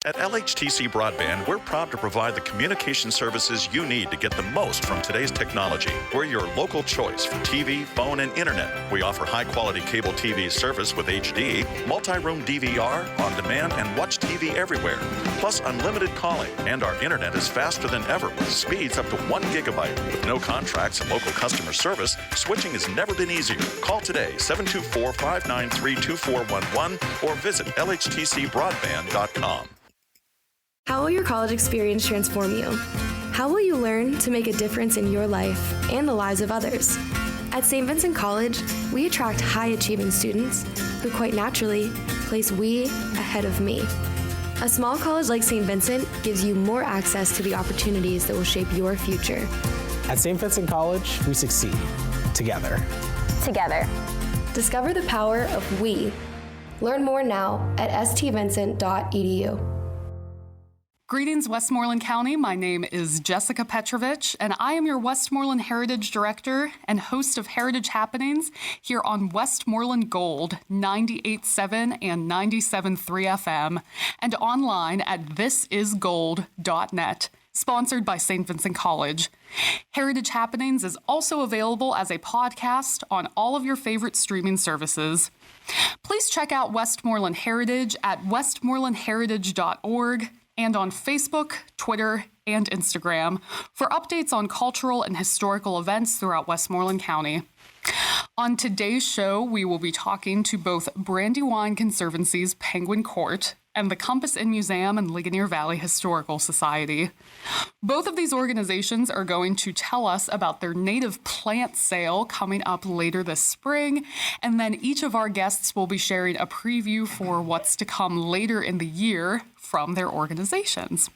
At LHTC Broadband, we're proud to provide the communication services you need to get the most from today's technology. We're your local choice for TV, phone, and internet. We offer high-quality cable TV service with HD, multi-room DVR, on-demand, and watch TV everywhere. Plus unlimited calling, and our internet is faster than ever with speeds up to 1 gigabyte. With no contracts and local customer service, switching has never been easier. Call today, 724-593-2411, or visit lhtcbroadband.com. How will your college experience transform you? How will you learn to make a difference in your life and the lives of others? At St. Vincent College, we attract high-achieving students who quite naturally place we ahead of me. A small college like St. Vincent gives you more access to the opportunities that will shape your future. At St. Vincent College, we succeed together. Together. Discover the power of we. Learn more now at stvincent.edu. Greetings, Westmoreland County. My name is Jessica Petrovich, and I am your Westmoreland Heritage Director and host of Heritage Happenings here on Westmoreland Gold 98.7 and 97.3 FM, and online at thisisgold.net, sponsored by St. Vincent College. Heritage Happenings is also available as a podcast on all of your favorite streaming services. Please check out Westmoreland Heritage at westmorelandheritage.org, and on Facebook, Twitter, and Instagram for updates on cultural and historical events throughout Westmoreland County. On today's show, we will be talking to both Brandywine Conservancy's Penguin Court and the Compass Inn Museum and Ligonier Valley Historical Society. Both of these organizations are going to tell us about their native plant sale coming up later this spring, and then each of our guests will be sharing a preview for what's to come later in the year from their organizations.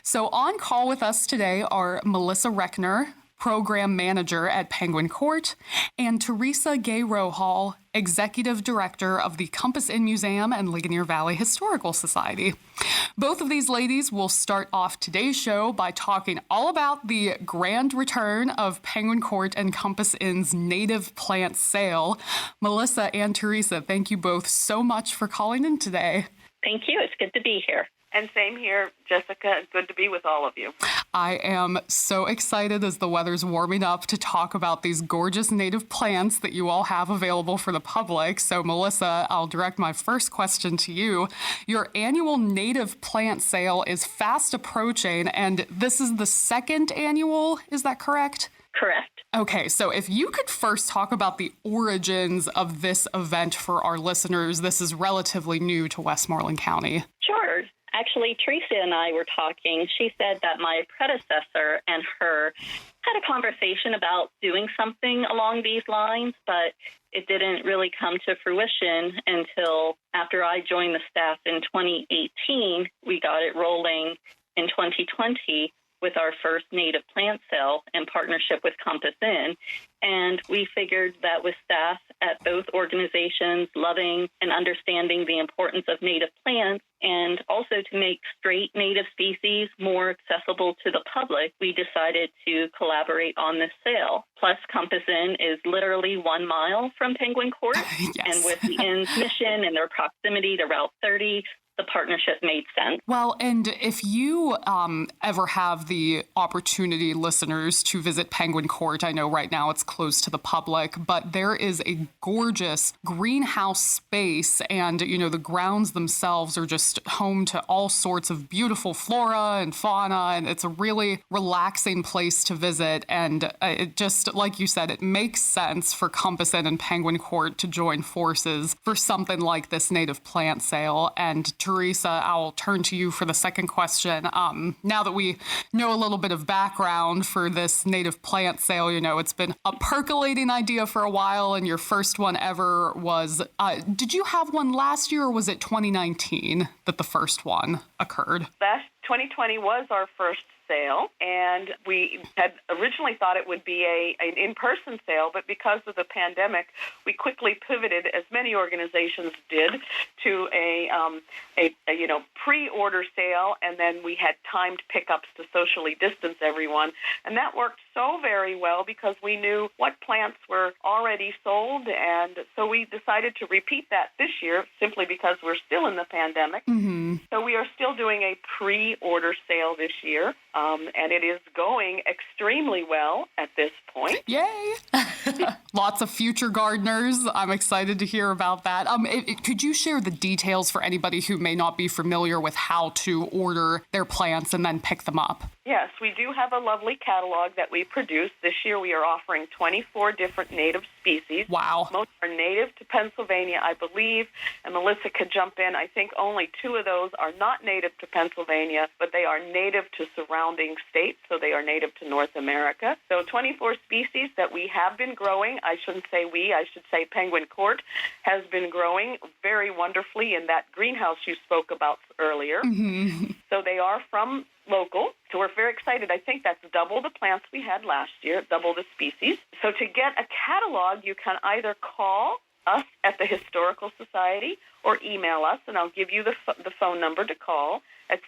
So on call with us today are Melissa Reckner, Program Manager at Penguin Court, and Teresa Gay-Rohal, Executive Director of the Compass Inn Museum and Ligonier Valley Historical Society. Both of these ladies will start off today's show by talking all about the grand return of Penguin Court and Compass Inn's native plant sale. Melissa and Teresa, thank you both so much for calling in today. Thank you. It's good to be here. And same here, Jessica. Good to be with all of you. I am so excited as the weather's warming up to talk about these gorgeous native plants that you all have available for the public. So, Melissa, I'll direct my first question to you. Your annual native plant sale is fast approaching, and this is the second annual, is that correct? Correct. Okay, so if you could first talk about the origins of this event for our listeners. This is relatively new to Westmoreland County. Sure. Actually, Teresa and I were talking. She said that my predecessor and her had a conversation about doing something along these lines, but it didn't really come to fruition until after I joined the staff in 2018. We got it rolling in 2020 with our first native plant sale in partnership with Compass Inn. And we figured that with staff at both organizations loving and understanding the importance of native plants, and also to make straight native species more accessible to the public, we decided to collaborate on this sale. Plus, Compass Inn is literally 1 mile from Penguin Court. Yes. And with the inn's mission and their proximity to Route 30, the partnership made sense. Well, and if you ever have the opportunity, listeners, to visit Penguin Court, I know right now it's closed to the public, but there is a gorgeous greenhouse space, and, you know, the grounds themselves are just home to all sorts of beautiful flora and fauna, and it's a really relaxing place to visit. And it just, like you said, it makes sense for Compass Inn and Penguin Court to join forces for something like this native plant sale. And Teresa, I'll turn to you for the second question. Now that we know a little bit of background for this native plant sale, you know, it's been a percolating idea for a while, and your first one ever was, did you have one last year, or was it 2019 that the first one occurred? Last 2020 was our first sale, and we had originally thought it would be an in-person sale, but because of the pandemic, we quickly pivoted, as many organizations did, to a pre-order sale, and then we had timed pickups to socially distance everyone, and that worked so very well because we knew what plants were already sold, and so we decided to repeat that this year simply because we're still in the pandemic. Mm-hmm. So we are still doing a pre-order sale this year, and it is going extremely well at this point. Yay! Lots of future gardeners. I'm excited to hear about that. Could you share the details for anybody who may not be familiar with how to order their plants and then pick them up? Yes, we do have a lovely catalog that we produce. This year we are offering 24 different native species. Wow. Most are native to Pennsylvania, I believe, and Melissa could jump in. I think only 2 of those are not native to Pennsylvania, but they are native to surrounding states, so they are native to North America. So 24 species that we have been growing. I shouldn't say we, I should say Penguin Court has been growing very wonderfully in that greenhouse you spoke about earlier. Mm-hmm. So they are from local, so we're very excited. I think that's double the plants we had last year, double the species. So to get a catalog, you can either call us at the Historical Society or email us, and I'll give you the phone number to call at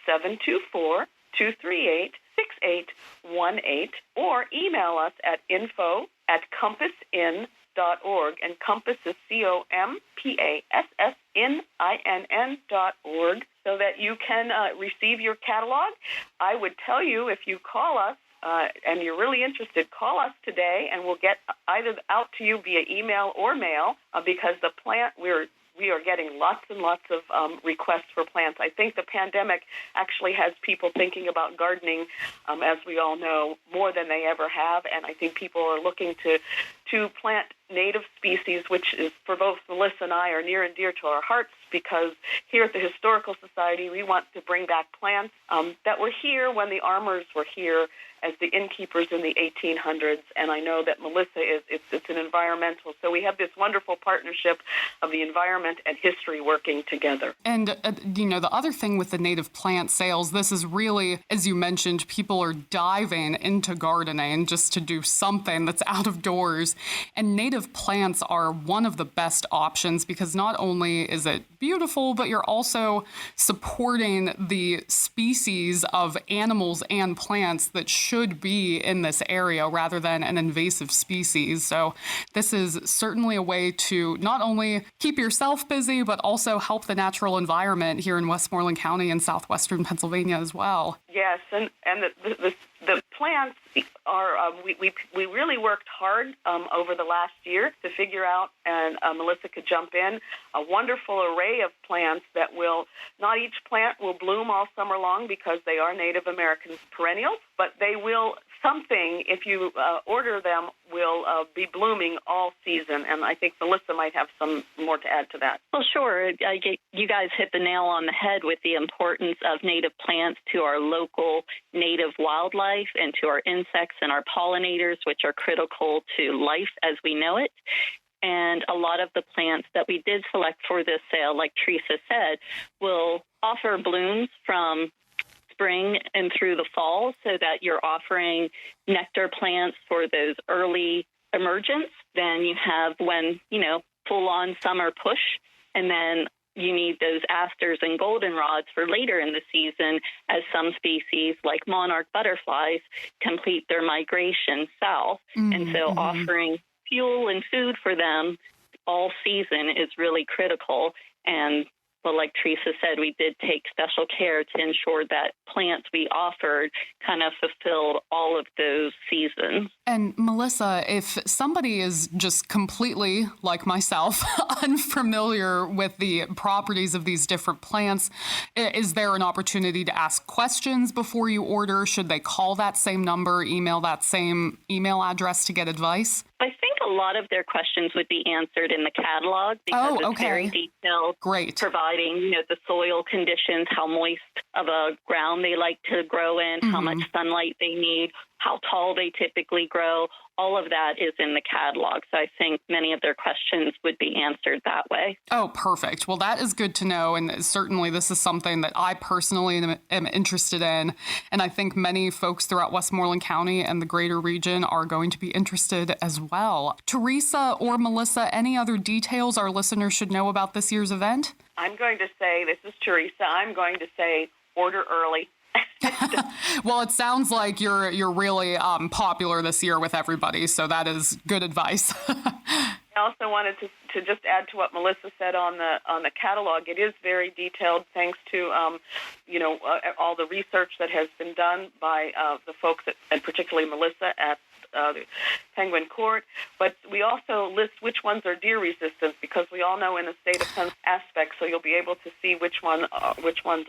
724-238-6818, or email us at info@compassin.org, and Compass is COMPASSININN.org, so that you can receive your catalog. I would tell you, if you call us and you're really interested, call us today, and we'll get either out to you via email or mail, because the plant we are getting lots and lots of requests for plants. I think the pandemic actually has people thinking about gardening, as we all know, more than they ever have, and I think people are looking to plant native species, which is, for both Melissa and I, are near and dear to our hearts, because here at the Historical Society, we want to bring back plants that were here when the Armours were here as the innkeepers in the 1800s, and I know that Melissa it's an environmental, so we have this wonderful partnership of the environment and history working together. And, the other thing with the native plant sales, this is really, as you mentioned, people are diving into gardening just to do something that's out of doors, and native plants are one of the best options because not only is it beautiful, but you're also supporting the species of animals and plants that should be in this area rather than an invasive species. So this is certainly a way to not only keep yourself busy, but also help the natural environment here in Westmoreland County and southwestern Pennsylvania as well. Yes, and the plants are, we really worked hard over the last year to figure out, and Melissa could jump in, a wonderful array of plants that will, not each plant will bloom all summer long because they are Native American perennials, but they will, something, if you order them, will be blooming all season, and I think Melissa might have some more to add to that. Well, sure. You guys hit the nail on the head with the importance of native plants to our local native wildlife and to our insects and our pollinators, which are critical to life as we know it. And a lot of the plants that we did select for this sale, like Teresa said, will offer blooms from spring and through the fall, so that you're offering nectar plants for those early emergence. Then you have when, full-on summer push, and then you need those asters and goldenrods for later in the season, as some species, like monarch butterflies, complete their migration south. Mm-hmm. And so offering fuel and food for them all season is really critical. And well, like Teresa said, we did take special care to ensure that plants we offered kind of fulfilled all of those seasons. And Melissa, if somebody is just completely, like myself, unfamiliar with the properties of these different plants, is there an opportunity to ask questions before you order? Should they call that same number, email that same email address to get advice? I think a lot of their questions would be answered in the catalog because it's very detailed. Great. Providing, the soil conditions, how moist of a ground they like to grow in, how much sunlight they need, how tall they typically grow. All of that is in the catalog. So I think many of their questions would be answered that way. Oh, perfect. Well, that is good to know. And certainly this is something that I personally am interested in. And I think many folks throughout Westmoreland County and the greater region are going to be interested as well. Teresa or Melissa, any other details our listeners should know about this year's event? I'm going to say, this is Teresa, I'm going to say order early. Well, it sounds like you're really popular this year with everybody, so that is good advice. I also wanted to just add to what Melissa said on the catalog. It is very detailed, thanks to all the research that has been done by the folks and particularly Melissa at the Penguin Court. But we also list which ones are deer resistant, because we all know in the state of Pennsylvania aspects, so you'll be able to see which ones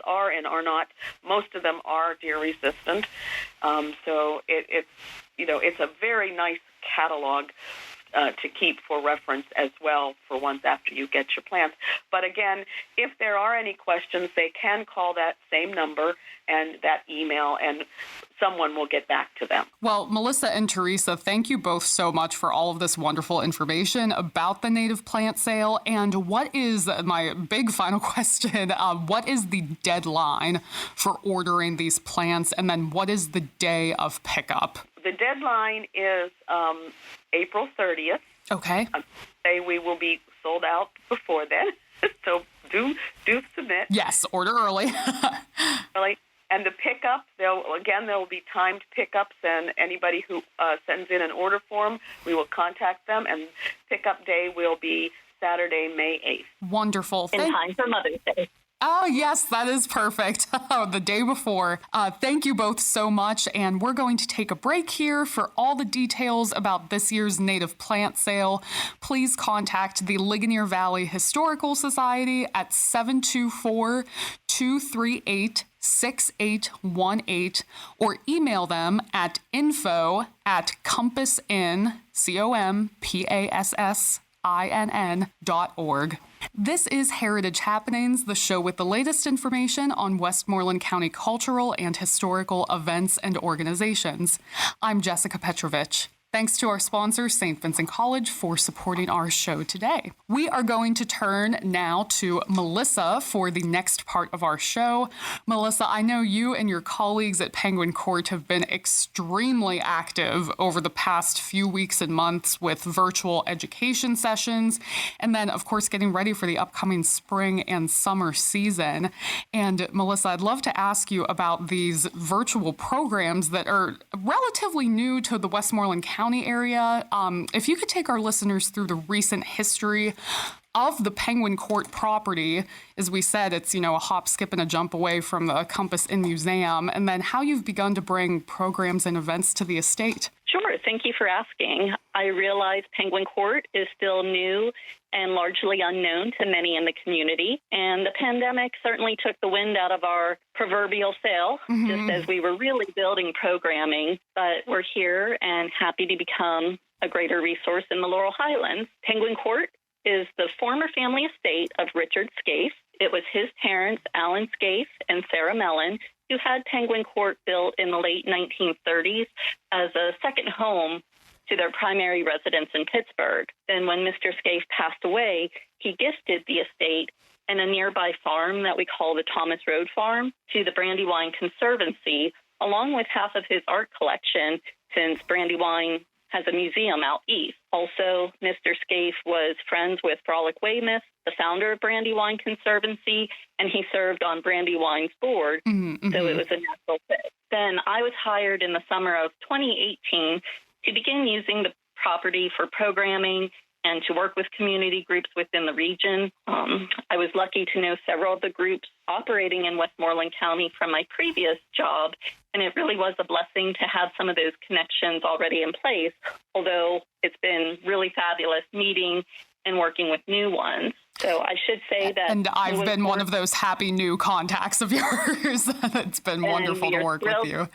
are and are not. Most of them are deer resistant. So it's a very nice catalog to keep for reference as well for once after you get your plants. But again, if there are any questions, they can call that same number and that email, and someone will get back to them. Well, Melissa and Teresa, thank you both so much for all of this wonderful information about the native plant sale. And what is my big final question? What is the deadline for ordering these plants? And then what is the day of pickup? The deadline is April 30th. Okay. Say we will be sold out before then, so do submit. Yes, order early. Really. And the pickup, there will be timed pickups, and anybody who sends in an order form, we will contact them, and pickup day will be Saturday, May 8th. Wonderful. In time for Mother's Day. Oh, yes, that is perfect. The day before. Thank you both so much. And we're going to take a break here. For all the details about this year's native plant sale, please contact the Ligonier Valley Historical Society at 724-238-6818 or email them at info@compassinn.org. This is Heritage Happenings, the show with the latest information on Westmoreland County cultural and historical events and organizations. I'm Jessica Petrovich. Thanks to our sponsor, St. Vincent College, for supporting our show today. We are going to turn now to Melissa for the next part of our show. Melissa, I know you and your colleagues at Penguin Court have been extremely active over the past few weeks and months with virtual education sessions, and then, of course, getting ready for the upcoming spring and summer season. And Melissa, I'd love to ask you about these virtual programs that are relatively new to the Westmoreland County area. If you could take our listeners through the recent history of the Penguin Court property. As we said, it's, a hop, skip, and a jump away from the Compass Inn Museum, and then how you've begun to bring programs and events to the estate. Sure. Thank you for asking. I realize Penguin Court is still new and largely unknown to many in the community, and the pandemic certainly took the wind out of our proverbial sail, just as we were really building programming. But we're here and happy to become a greater resource in the Laurel Highlands. Penguin Court is the former family estate of Richard Scaife. It was his parents, Alan Scaife and Sarah Mellon, who had Penguin Court built in the late 1930s as a second home to their primary residence in Pittsburgh. Then when Mr. Scaife passed away, he gifted the estate and a nearby farm that we call the Thomas Road Farm to the Brandywine Conservancy, along with half of his art collection, since Brandywine has a museum out east. Also, Mr. Scaife was friends with Frolic Weymouth, the founder of Brandywine Conservancy, and he served on Brandywine's board, so it was a natural fit. Then I was hired in the summer of 2018 to begin using the property for programming and to work with community groups within the region. I was lucky to know several of the groups operating in Westmoreland County from my previous job, and it really was a blessing to have some of those connections already in place, although it's been really fabulous meeting and working with new ones. So I should say that... And I've been one of those happy new contacts of yours. It's been wonderful to work with you.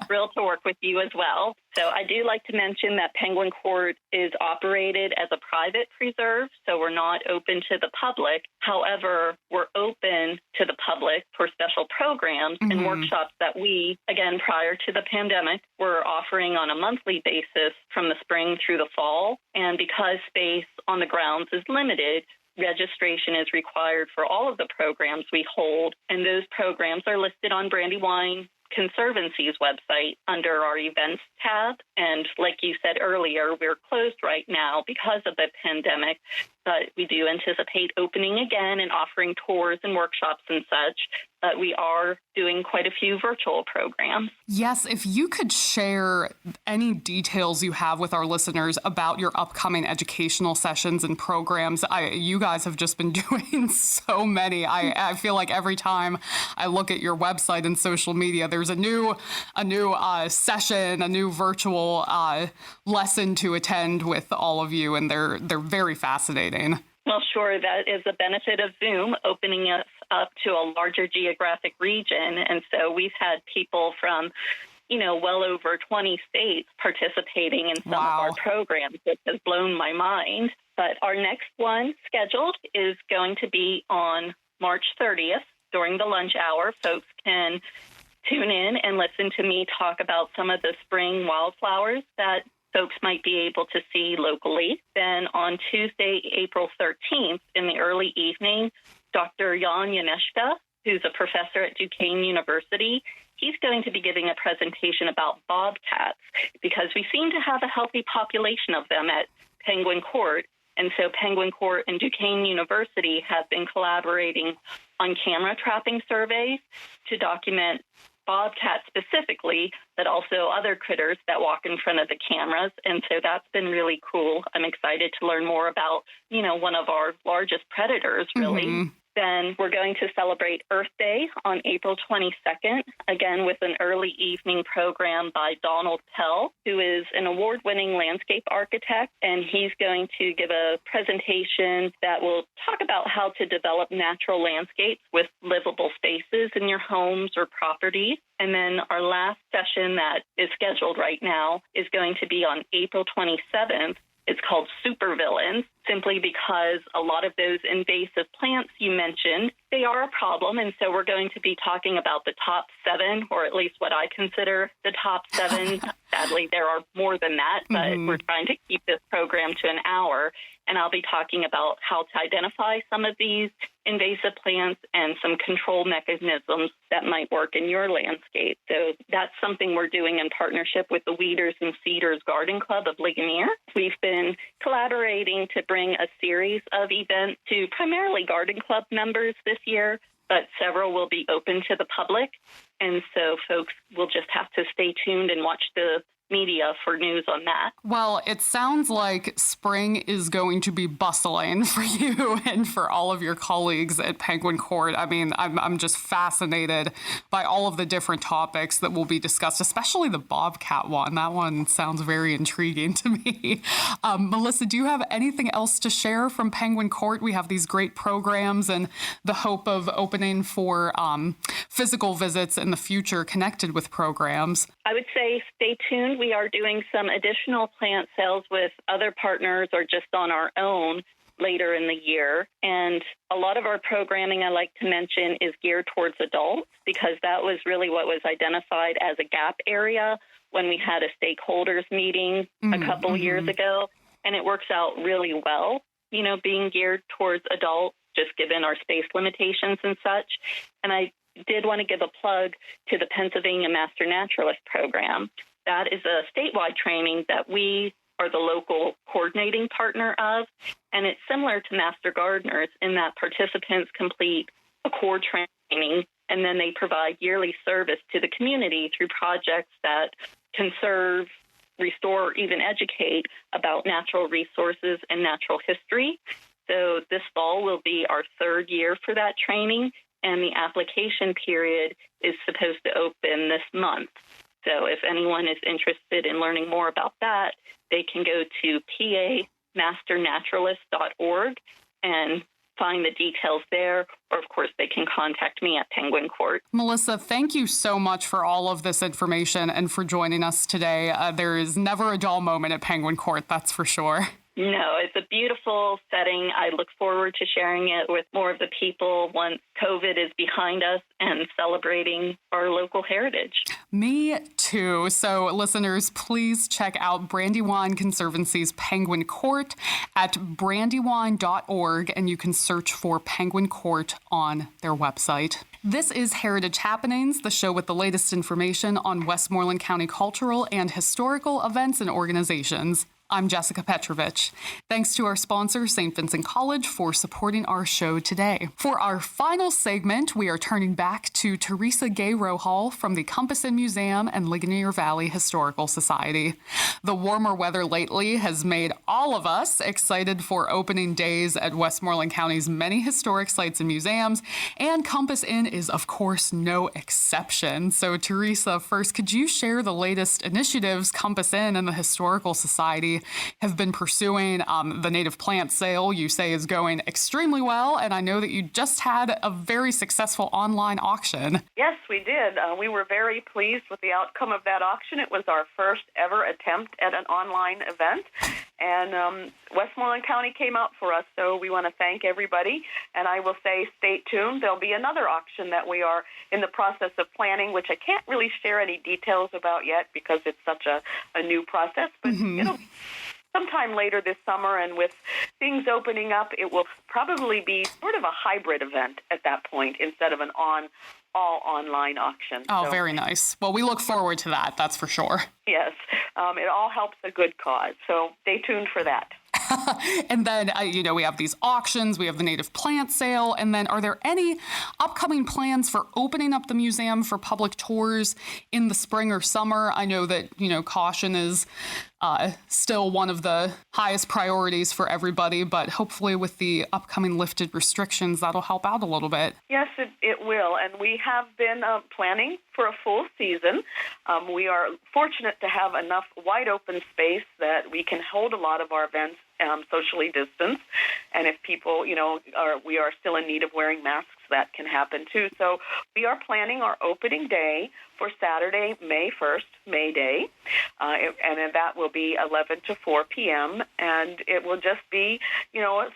thrilled to work with you as well. So I do like to mention that Penguin Court is operated as a private preserve, so we're not open to the public. However, we're open to the public for special programs and workshops that we, again, prior to the pandemic, were offering on a monthly basis from the spring through the fall. And because space on the grounds is limited, registration is required for all of the programs we hold, and those programs are listed on Brandywine Conservancy's website under our events tab. And like you said earlier, we're closed right now because of the pandemic, but we do anticipate opening again and offering tours and workshops and such. But we are doing quite a few virtual programs. Yes, if you could share any details you have with our listeners about your upcoming educational sessions and programs. You guys have just been doing so many. I feel like every time I look at your website and social media, there's a new session, a new virtual lesson to attend with all of you, and they're very fascinating. Well, sure. That is the benefit of Zoom, opening us up to a larger geographic region. And so we've had people from, well over 20 states participating in some of our programs, which has blown my mind. But our next one scheduled is going to be on March 30th during the lunch hour. Folks can tune in and listen to me talk about some of the spring wildflowers that folks might be able to see locally. Then on Tuesday, April 13th, in the early evening, Dr. Jan Janeška, who's a professor at Duquesne University, he's going to be giving a presentation about bobcats because we seem to have a healthy population of them at Penguin Court. And so Penguin Court and Duquesne University have been collaborating on camera trapping surveys to document bobcats specifically, but also other critters that walk in front of the cameras. And so that's been really cool. I'm excited to learn more about, one of our largest predators, really. Then we're going to celebrate Earth Day on April 22nd, again with an early evening program by Donald Pell, who is an award-winning landscape architect, and he's going to give a presentation that will talk about how to develop natural landscapes with livable spaces in your homes or properties. And then our last session that is scheduled right now is going to be on April 27th. It's called Supervillains, simply because a lot of those invasive plants you mentioned, they are a problem. And so we're going to be talking about the top 7, or at least what I consider the top 7. Sadly, there are more than that, but we're trying to keep this program to an hour. And I'll be talking about how to identify some of these invasive plants and some control mechanisms that might work in your landscape. So that's something we're doing in partnership with the Weeders and Cedars Garden Club of Ligonier. We've been collaborating to bring a series of events to primarily Garden Club members this year, but several will be open to the public. And so folks will just have to stay tuned and watch the media for news on that. Well, it sounds like spring is going to be bustling for you and for all of your colleagues at Penguin Court. I mean, I'm just fascinated by all of the different topics that will be discussed, especially the bobcat one. That one sounds very intriguing to me. Melissa, do you have anything else to share from Penguin Court? We have these great programs and the hope of opening for physical visits in the future connected with programs. I would say stay tuned. We are doing some additional plant sales with other partners or just on our own later in the year. And a lot of our programming, I like to mention, is geared towards adults because that was really what was identified as a gap area when we had a stakeholders meeting a couple years ago. And it works out really well, being geared towards adults, just given our space limitations and such. And I did want to give a plug to the Pennsylvania Master Naturalist Program. That is a statewide training that we are the local coordinating partner of, and it's similar to Master Gardeners in that participants complete a core training, and then they provide yearly service to the community through projects that conserve, restore, or even educate about natural resources and natural history. So this fall will be our 3rd year for that training, and the application period is supposed to open this month. So if anyone is interested in learning more about that, they can go to pamasternaturalist.org and find the details there, or of course they can contact me at Penguin Court. Melissa, thank you so much for all of this information and for joining us today. There is never a dull moment at Penguin Court, that's for sure. No, it's a beautiful setting. I look forward to sharing it with more of the people once COVID is behind us and celebrating our local heritage. Me too. So listeners, please check out Brandywine Conservancy's Penguin Court at brandywine.org, and you can search for Penguin Court on their website. This is Heritage Happenings, the show with the latest information on Westmoreland County cultural and historical events and organizations. I'm Jessica Petrovich. Thanks to our sponsor, St. Vincent College, for supporting our show today. For our final segment, we are turning back to Teresa Gay-Rohal from the Compass Inn Museum and Ligonier Valley Historical Society. The warmer weather lately has made all of us excited for opening days at Westmoreland County's many historic sites and museums, and Compass Inn is, of course, no exception. So, Teresa, first, could you share the latest initiatives Compass Inn and the Historical Society have been pursuing? The native plant sale, you say, is going extremely well, and I know that you just had a very successful online auction. Yes, we did. We were very pleased with the outcome of that auction. It was our first ever attempt at an online event, and Westmoreland County came out for us, so we want to thank everybody. And I will say, stay tuned. There'll be another auction that we are in the process of planning, which I can't really share any details about yet because it's such a new process, but it'll sometime later this summer, and with things opening up, it will probably be sort of a hybrid event at that point instead of an all online auction. Oh, so, very nice. Well, we look forward to that, that's for sure. Yes, it all helps a good cause, so stay tuned for that. And then, we have these auctions, we have the native plant sale, and then are there any upcoming plans for opening up the museum for public tours in the spring or summer? I know that, caution is still one of the highest priorities for everybody, but hopefully with the upcoming lifted restrictions, that'll help out a little bit. Yes, it will, and we have been planning for a full season. We are fortunate to have enough wide open space that we can hold a lot of our events socially distanced, and if people, we are still in need of wearing masks, that can happen too. So we are planning our opening day for Saturday, May 1st, May Day, and that will be 11 to 4 p.m., and it will just be,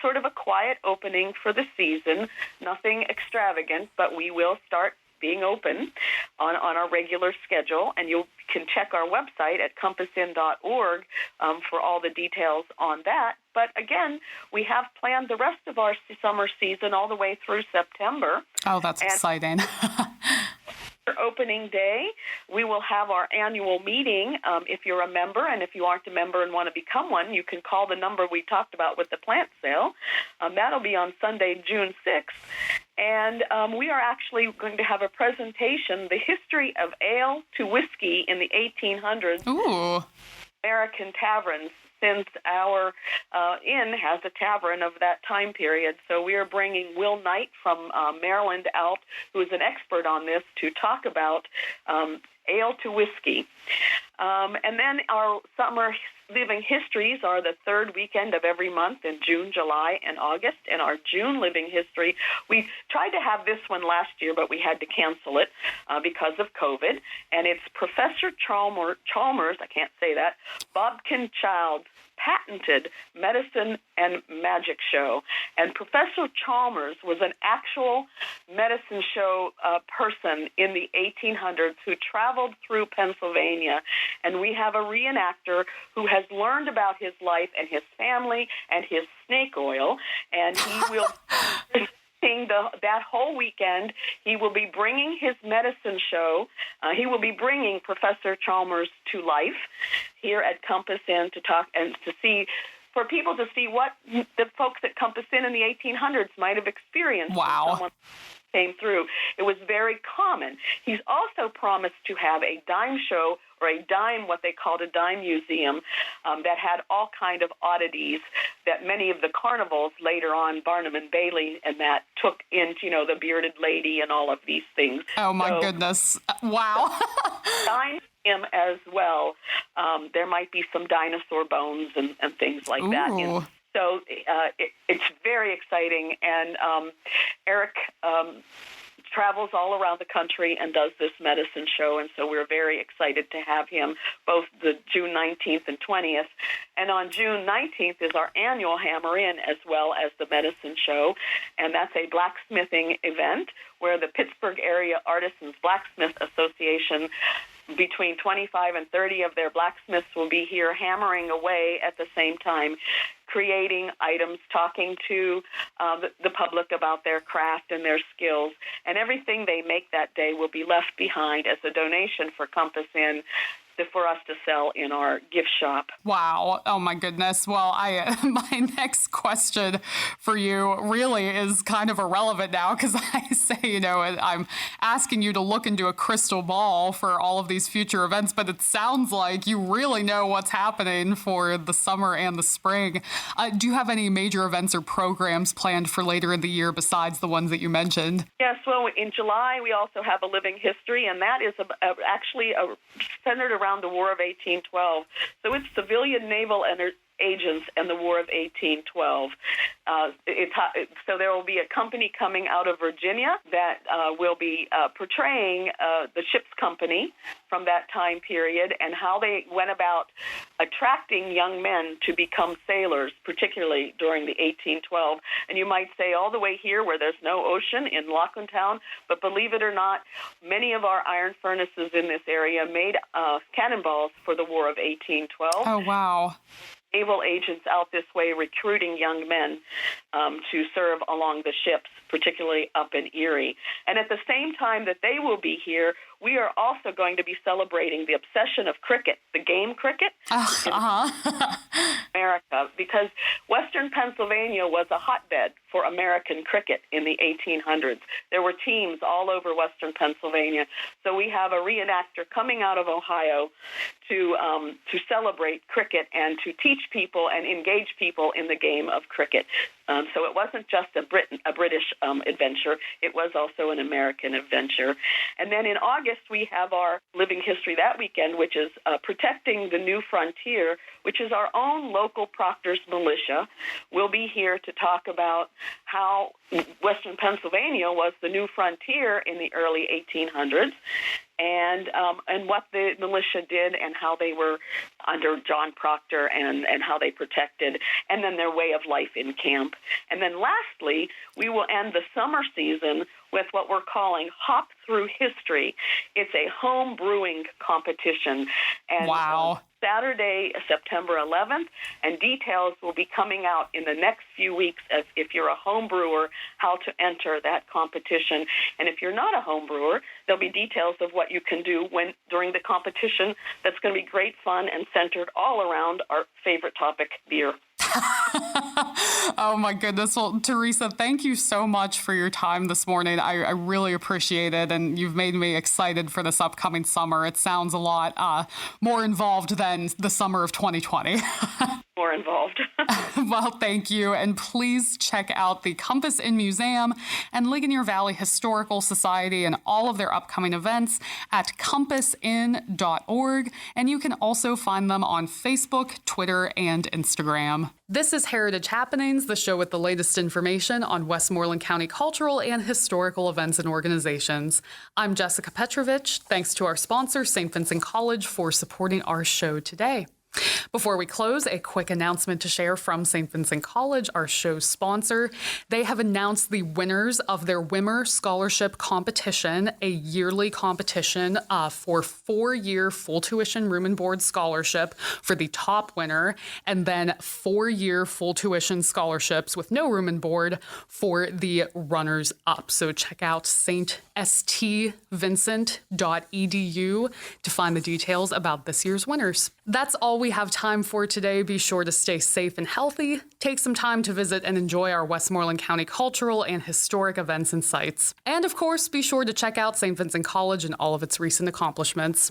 sort of a quiet opening for the season, nothing extravagant, but we will start being open on our regular schedule, and you can check our website at compassinn.org for all the details on that. But again, we have planned the rest of our summer season all the way through September. Oh, that's exciting. For opening day, we will have our annual meeting. If you're a member, and if you aren't a member and want to become one, you can call the number we talked about with the plant sale. That'll be on Sunday, June 6th. And we are actually going to have a presentation, the history of ale to whiskey in the 1800s. Ooh. American taverns, since our inn has a tavern of that time period. So we are bringing Will Knight from Maryland out, who is an expert on this, to talk about ale to whiskey. And then our summer living histories are the third weekend of every month in June, July, and August. And our June living history, we tried to have this one last year, but we had to cancel it because of COVID. And it's Professor Chalmers, I can't say that, Bodkin Child's patented medicine and magic show. And Professor Chalmers was an actual medicine show person in the 1800s who traveled through Pennsylvania. And we have a reenactor who has learned about his life and his family and his snake oil. And he will... that whole weekend, he will be bringing his medicine show. He will be bringing Professor Chalmers to life here at Compass Inn to talk and to see, for people to see what the folks at Compass Inn in the 1800s might have experienced. Wow. Someone came through. It was very common. He's also promised to have a dime show, or a dime, what they called a dime museum, that had all kind of oddities that many of the carnivals later on, Barnum and Bailey, and that took into, the bearded lady and all of these things. Oh, my goodness. Wow. Dime museum as well. There might be some dinosaur bones and things like that. So it's very exciting, and Eric travels all around the country and does this medicine show, and so we're very excited to have him both the June 19th and 20th. And on June 19th is our annual Hammer In, as well as the medicine show, and that's a blacksmithing event where the Pittsburgh Area Artisans Blacksmith Association, between 25 and 30 of their blacksmiths will be here hammering away at the same time, creating items, talking to the public about their craft and their skills. And everything they make that day will be left behind as a donation for Compass Inn for us to sell in our gift shop. Wow. Oh, my goodness. Well, my next question for you really is kind of irrelevant now, because I say, I'm asking you to look into a crystal ball for all of these future events, but it sounds like you really know what's happening for the summer and the spring. Do you have any major events or programs planned for later in the year besides the ones that you mentioned? Yes. Well, in July, we also have a Living History, and that is actually centered around the War of 1812. So it's civilian naval agents and the War of 1812. So there will be a company coming out of Virginia that will be portraying the ship's company from that time period and how they went about attracting young men to become sailors, particularly during the 1812. And you might say all the way here where there's no ocean in Locklandtown, but believe it or not, many of our iron furnaces in this area made cannonballs for the War of 1812. Oh, wow. Naval agents out this way recruiting young men to serve along the ships, particularly up in Erie. And at the same time that they will be here, we are also going to be celebrating the obsession of cricket, the game cricket in America, because Western Pennsylvania was a hotbed for American cricket in the 1800s. There were teams all over Western Pennsylvania. So we have a reenactor coming out of Ohio to celebrate cricket and to teach people and engage people in the game of cricket. So it wasn't just a British adventure. It was also an American adventure. And then in August, we have our Living History that weekend, which is Protecting the New Frontier, which is our own local Proctor's militia. We'll be here to talk about how Western Pennsylvania was the new frontier in the early 1800s. And what the militia did and how they were under John Proctor and how they protected, and then their way of life in camp. And then lastly, we will end the summer season with what we're calling Hop Through History. It's a home brewing competition. And wow. Saturday, September 11th, and details will be coming out in the next few weeks as if you're a home brewer, how to enter that competition. And if you're not a home brewer, there'll be details of what you can do during the competition. That's going to be great fun and centered all around our favorite topic, beer. Oh, my goodness. Well, Teresa, thank you so much for your time this morning. I really appreciate it, and you've made me excited for this upcoming summer. It sounds a lot more involved than the summer of 2020. More involved. Well, thank you. And please check out the Compass Inn Museum and Ligonier Valley Historical Society and all of their upcoming events at compassinn.org. And you can also find them on Facebook, Twitter, and Instagram. This is Heritage Happenings, the show with the latest information on Westmoreland County cultural and historical events and organizations. I'm Jessica Petrovich. Thanks to our sponsor, St. Vincent College, for supporting our show today. Before we close, a quick announcement to share from St. Vincent College, our show's sponsor. They have announced the winners of their Wimmer Scholarship Competition, a yearly competition for 4-year full tuition room and board scholarship for the top winner, and then 4-year full tuition scholarships with no room and board for the runners-up. So check out stvincent.edu to find the details about this year's winners. That's all we have time for today. Be sure to stay safe and healthy. Take some time to visit and enjoy our Westmoreland County cultural and historic events and sites. And of course, be sure to check out St. Vincent College and all of its recent accomplishments.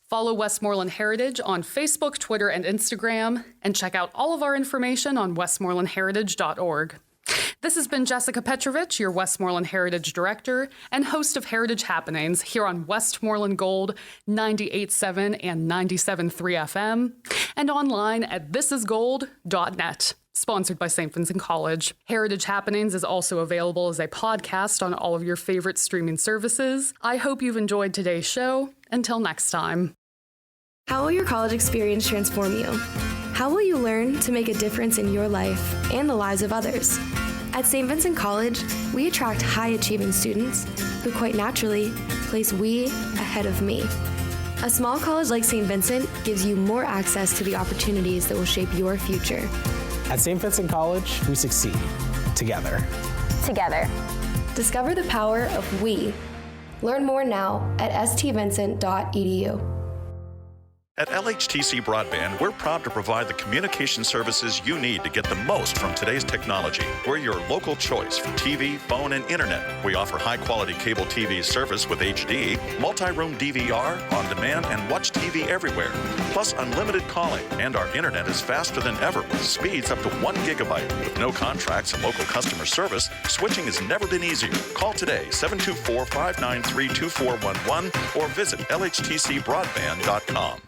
Follow Westmoreland Heritage on Facebook, Twitter, and Instagram, and check out all of our information on westmorelandheritage.org. This has been Jessica Petrovich, your Westmoreland Heritage Director and host of Heritage Happenings here on Westmoreland Gold 98.7 and 97.3 FM and online at thisisgold.net. sponsored by St. Vincent College. Heritage Happenings is also available as a podcast on all of your favorite streaming services. I hope you've enjoyed today's show. Until next time. How will your college experience transform you? How will you learn to make a difference in your life and the lives of others? At St. Vincent College, we attract high-achieving students who quite naturally place we ahead of me. A small college like St. Vincent gives you more access to the opportunities that will shape your future. At St. Vincent College, we succeed together. Together. Discover the power of we. Learn more now at stvincent.edu. At LHTC Broadband, we're proud to provide the communication services you need to get the most from today's technology. We're your local choice for TV, phone, and internet. We offer high-quality cable TV service with HD, multi-room DVR, on-demand, and watch TV everywhere. Plus unlimited calling, and our internet is faster than ever with speeds up to 1 gigabyte. With no contracts and local customer service, switching has never been easier. Call today, 724-593-2411, or visit lhtcbroadband.com.